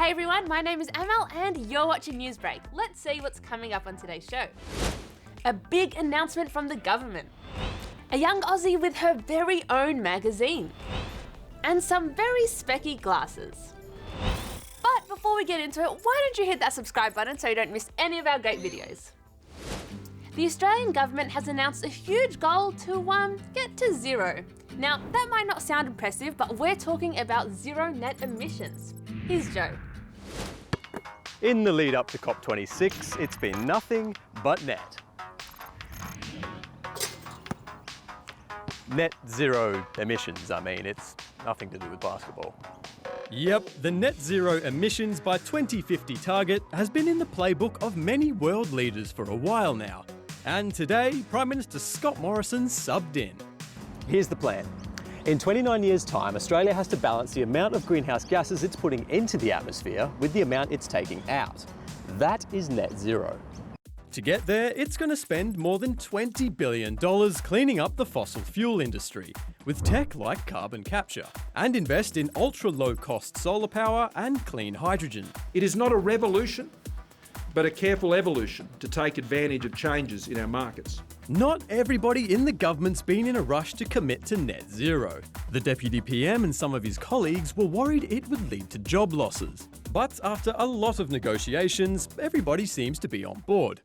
Hey everyone, my name is Amal and you're watching Newsbreak. Let's see what's coming up on today's show. A big announcement from the government. A young Aussie with her very own magazine. And some very specky glasses. But before we get into it, why don't you hit that subscribe button so you don't miss any of our great videos. The Australian government has announced a huge goal to get to zero. Now, that might not sound impressive, but we're talking about zero net emissions. Here's Joe. In the lead up to COP26, it's been nothing but net. Net zero emissions, it's nothing to do with basketball. Yep, the net zero emissions by 2050 target has been in the playbook of many world leaders for a while now. And today, Prime Minister Scott Morrison subbed in. Here's the plan. In 29 years' time, Australia has to balance the amount of greenhouse gases it's putting into the atmosphere with the amount it's taking out. That is net zero. To get there, it's going to spend more than $20 billion cleaning up the fossil fuel industry, with tech like carbon capture, and invest in ultra-low-cost solar power and clean hydrogen. It is not a revolution, but a careful evolution to take advantage of changes in our markets. Not everybody in the government's been in a rush to commit to net zero. The Deputy PM and some of his colleagues were worried it would lead to job losses. But after a lot of negotiations, everybody seems to be on board.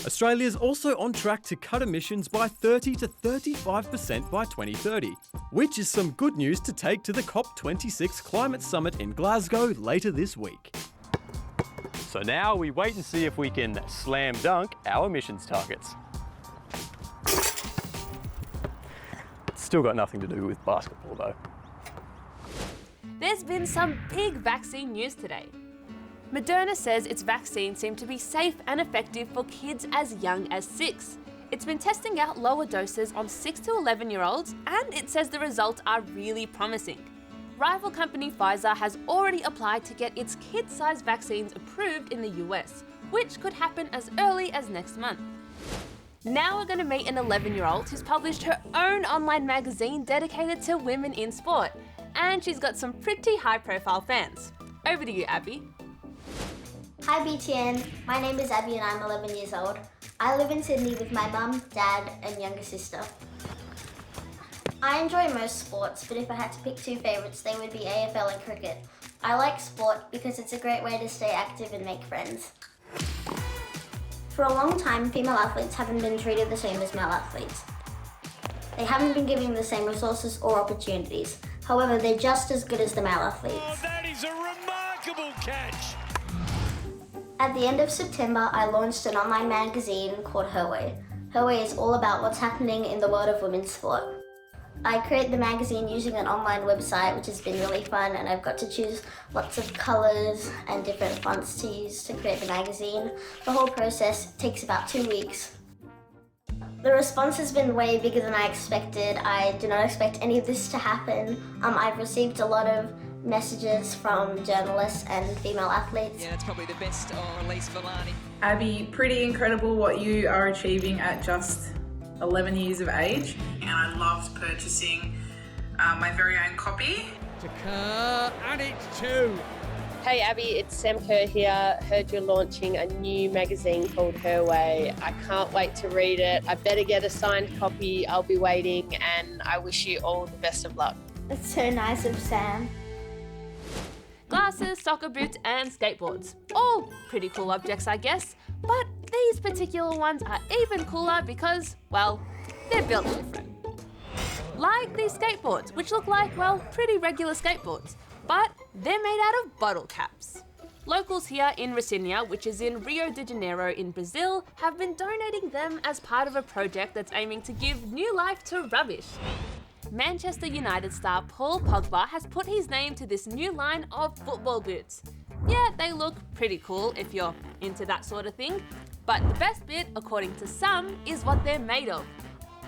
Australia's also on track to cut emissions by 30 to 35% by 2030, which is some good news to take to the COP26 climate summit in Glasgow later this week. So now we wait and see if we can slam dunk our emissions targets. Still got nothing to do with basketball though. There's been some big vaccine news today. Moderna says its vaccines seem to be safe and effective for kids as young as 6. It's been testing out lower doses on 6 to 11-year-olds and it says the results are really promising. Rival company Pfizer has already applied to get its kid-sized vaccines approved in the US, which could happen as early as next month. Now we're going to meet an 11-year-old who's published her own online magazine dedicated to women in sport. And she's got some pretty high-profile fans. Over to you, Abby. Hi BTN, my name is Abby and I'm 11 years old. I live in Sydney with my mum, dad and younger sister. I enjoy most sports, but if I had to pick two favourites, they would be AFL and cricket. I like sport because it's a great way to stay active and make friends. For a long time, female athletes haven't been treated the same as male athletes. They haven't been given the same resources or opportunities. However, they're just as good as the male athletes. Oh, that is a remarkable catch! At the end of September, I launched an online magazine called Her Way. Her Way is all about what's happening in the world of women's sport. I create the magazine using an online website, which has been really fun, and I've got to choose lots of colours and different fonts to use to create the magazine. The whole process takes about 2 weeks. The response has been way bigger than I expected. I do not expect any of this to happen. I've received a lot of messages from journalists and female athletes. Yeah, it's probably the best or Elise Villani. Abby, pretty incredible what you are achieving at just 11 years of age. And I loved purchasing my very own copy. To Kerr, and it's 2. Hey Abby, it's Sam Kerr here. Heard you're launching a new magazine called Her Way. I can't wait to read it. I better get a signed copy. I'll be waiting and I wish you all the best of luck. That's so nice of Sam. Glasses, soccer boots and skateboards. All pretty cool objects, I guess. But these particular ones are even cooler because, well, they're built different. Like these skateboards, which look like, well, pretty regular skateboards. But they're made out of bottle caps. Locals here in Rocinha, which is in Rio de Janeiro in Brazil, have been donating them as part of a project that's aiming to give new life to rubbish. Manchester United star Paul Pogba has put his name to this new line of football boots. Yeah, they look pretty cool if you're into that sort of thing, but the best bit, according to some, is what they're made of.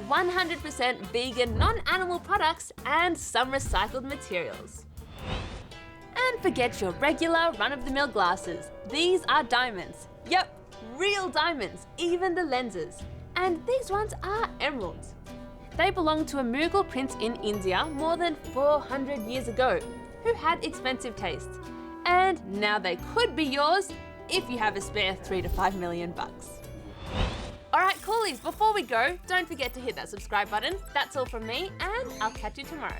100% vegan, non-animal products and some recycled materials. And forget your regular run-of-the-mill glasses. These are diamonds. Yep, real diamonds, even the lenses. And these ones are emeralds. They belong to a Mughal prince in India more than 400 years ago, who had expensive taste. And now they could be yours if you have a spare $3 to $5 million. Alright coolies, before we go, don't forget to hit that subscribe button. That's all from me, and I'll catch you tomorrow.